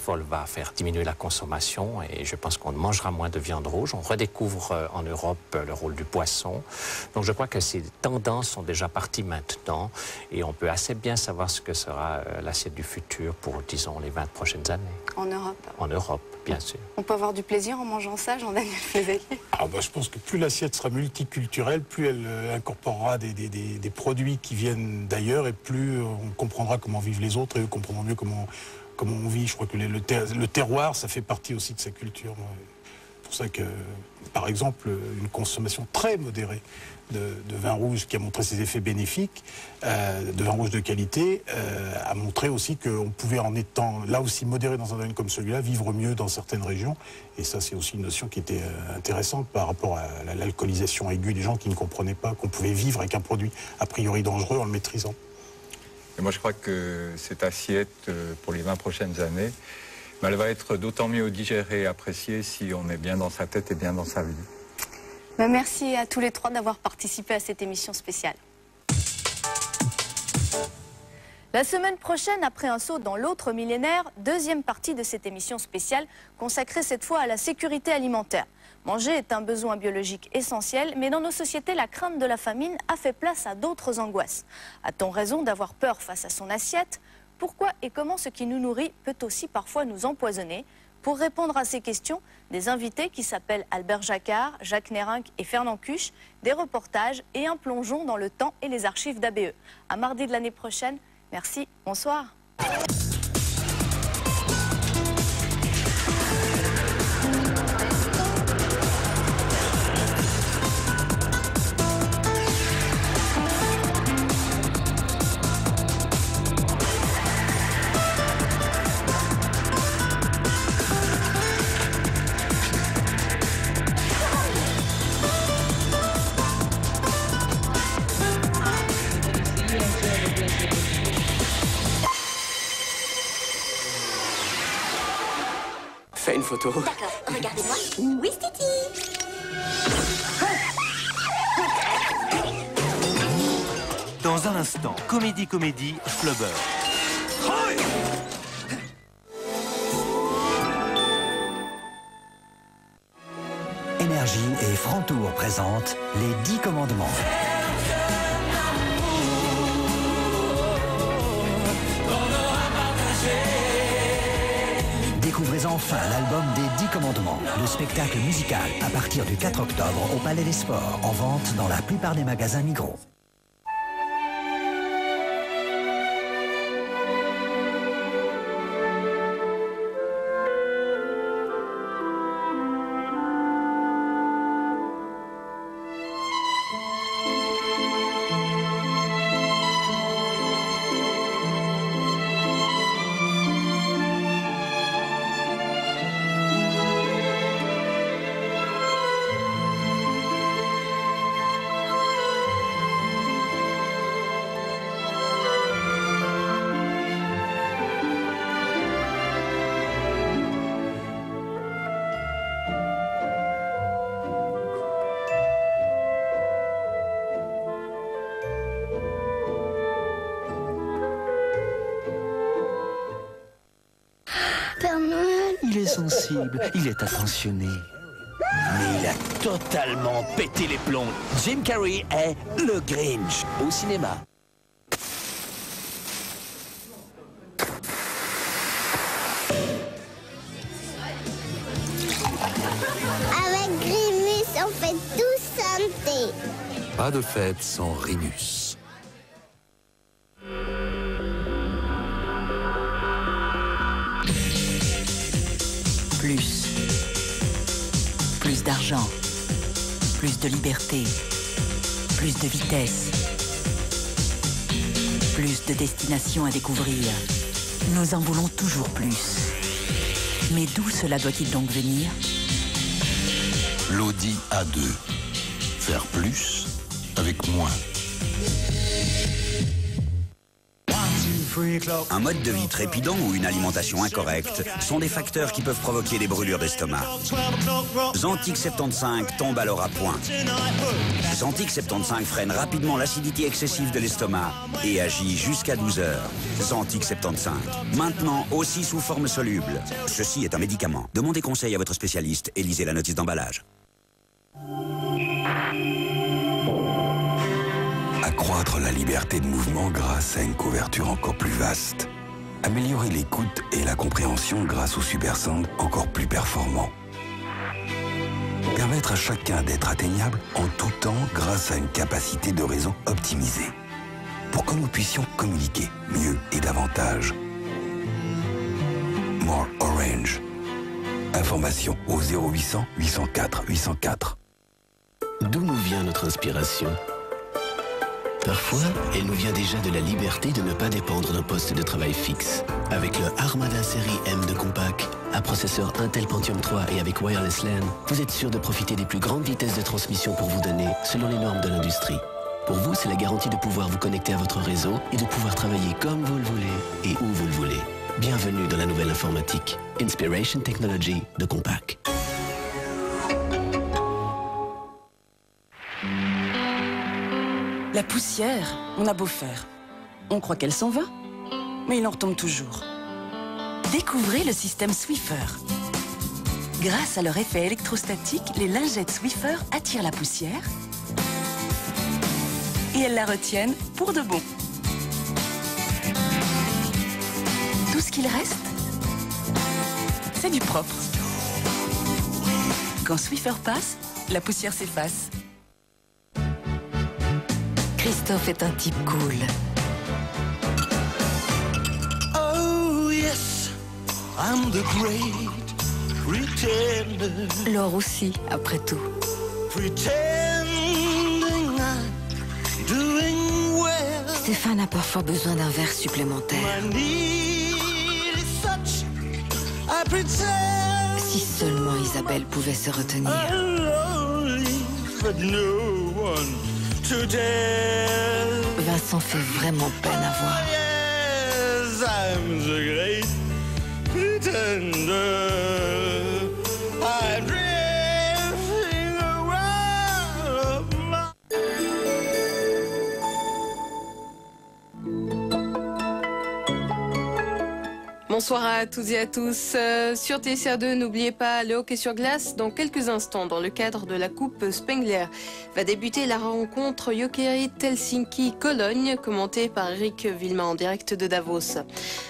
vol va faire diminuer la consommation et je pense qu'on mangera moins de viande rouge. On redécouvre en Europe le rôle du poisson. Donc je crois que ces tendances sont déjà parties maintenant et on peut assez bien savoir ce que sera l'assiette du futur pour, disons, les 20 prochaines années. En Europe? En Europe, bien sûr. On peut avoir du plaisir en mangeant ça, Jean-Daniel Fézéguier? Je pense que plus l'assiette sera multiculturelle, plus elle incorporera des produits qui viennent d'ailleurs et plus on comprendra comment vivent les autres et eux comprendront mieux comment on vit. Je crois que le terroir, ça fait partie aussi de sa culture. C'est pour ça que, par exemple, une consommation très modérée de vin rouge qui a montré ses effets bénéfiques, de vin rouge de qualité, a montré aussi qu'on pouvait, en étant là aussi modéré dans un domaine comme celui-là, vivre mieux dans certaines régions. Et ça, c'est aussi une notion qui était intéressante par rapport à l'alcoolisation aiguë des gens qui ne comprenaient pas qu'on pouvait vivre avec un produit a priori dangereux en le maîtrisant. Et moi, je crois que cette assiette, pour les 20 prochaines années, elle va être d'autant mieux digérée et appréciée si on est bien dans sa tête et bien dans sa vie. Merci à tous les trois d'avoir participé à cette émission spéciale. La semaine prochaine, après un saut dans l'autre millénaire, deuxième partie de cette émission spéciale consacrée cette fois à la sécurité alimentaire. Manger est un besoin biologique essentiel, mais dans nos sociétés, la crainte de la famine a fait place à d'autres angoisses. A-t-on raison d'avoir peur face à son assiette? Pourquoi et comment ce qui nous nourrit peut aussi parfois nous empoisonner? Pour répondre à ces questions, des invités qui s'appellent Albert Jacquard, Jacques Nérinck et Fernand Cuche, des reportages et un plongeon dans le temps et les archives d'ABE. À mardi de l'année prochaine. Merci, bonsoir. Fais une photo. D'accord, regardez-moi. Oui, Titi. Dans un instant, Comédie, Flubber. Énergie et Frantour présentent les 10 commandements. Découvrez enfin l'album des 10 commandements, le spectacle musical à partir du 4 octobre au Palais des Sports, en vente dans la plupart des magasins Migros. Il est sensible, il est attentionné. Mais il a totalement pété les plombs. Jim Carrey est le Grinch au cinéma. Avec Grimus, on fait tout santé. Pas de fête sans Rémus. Plus d'argent, plus de liberté, plus de vitesse, plus de destinations à découvrir. Nous en voulons toujours plus. Mais d'où cela doit-il donc venir? L'Audi A2. Faire plus avec moins. Un mode de vie trépidant ou une alimentation incorrecte sont des facteurs qui peuvent provoquer des brûlures d'estomac. Zantic 75 tombe alors à point. Zantic 75 freine rapidement l'acidité excessive de l'estomac et agit jusqu'à 12 heures. Zantic 75, maintenant aussi sous forme soluble. Ceci est un médicament. Demandez conseil à votre spécialiste et lisez la notice d'emballage. Accroître la liberté de mouvement grâce à une couverture encore plus vaste. Améliorer l'écoute et la compréhension grâce au Super Sound encore plus performant. Permettre à chacun d'être atteignable en tout temps grâce à une capacité de réseau optimisée. Pour que nous puissions communiquer mieux et davantage. More Orange. Information au 0800 804 804. D'où nous vient notre inspiration? Parfois, elle nous vient déjà de la liberté de ne pas dépendre d'un poste de travail fixe. Avec le Armada série M de Compaq, à processeur Intel Pentium 3 et avec Wireless LAN, vous êtes sûr de profiter des plus grandes vitesses de transmission pour vous donner, selon les normes de l'industrie. Pour vous, c'est la garantie de pouvoir vous connecter à votre réseau et de pouvoir travailler comme vous le voulez et où vous le voulez. Bienvenue dans la nouvelle informatique. Inspiration Technology de Compaq. La poussière, on a beau faire. On croit qu'elle s'en va, mais il en retombe toujours. Découvrez le système Swiffer. Grâce à leur effet électrostatique, les lingettes Swiffer attirent la poussière et elles la retiennent pour de bon. Tout ce qu'il reste, c'est du propre. Quand Swiffer passe, la poussière s'efface. Christophe est un type cool. Oh yes, I'm the great pretender. Laure aussi, après tout. Pretending I'm doing well. Stéphane a parfois besoin d'un verre supplémentaire. My need is such, I pretend. Si seulement Isabelle pouvait se retenir. But no one to tell. Vincent fait vraiment peine à voir. Yes, I'm the great pretender. I'm drifting around my... Bonsoir à toutes et à tous. Sur TCR2, n'oubliez pas le hockey sur glace. Dans quelques instants, dans le cadre de la Coupe Spengler, va débuter la rencontre Jokerit-Helsinki-Cologne, commentée par Eric Villemain en direct de Davos.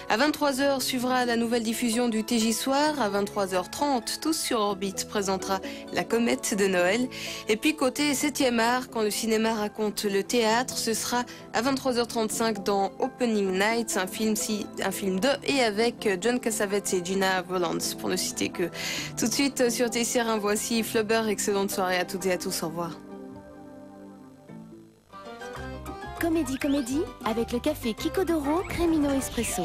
À 23h, suivra la nouvelle diffusion du TJ Soir. À 23h30, Tous sur Orbite présentera La Comète de Noël. Et puis côté 7e art, quand le cinéma raconte le théâtre, ce sera à 23h35 dans Opening Night, un film de et avec John Cassavetes et Gina Volands, pour ne citer que. Tout de suite sur TCR1, voici Flubber. Excellente soirée à toutes et à tous. Au revoir. Comédie avec le café Kiko Doro Crémino Espresso.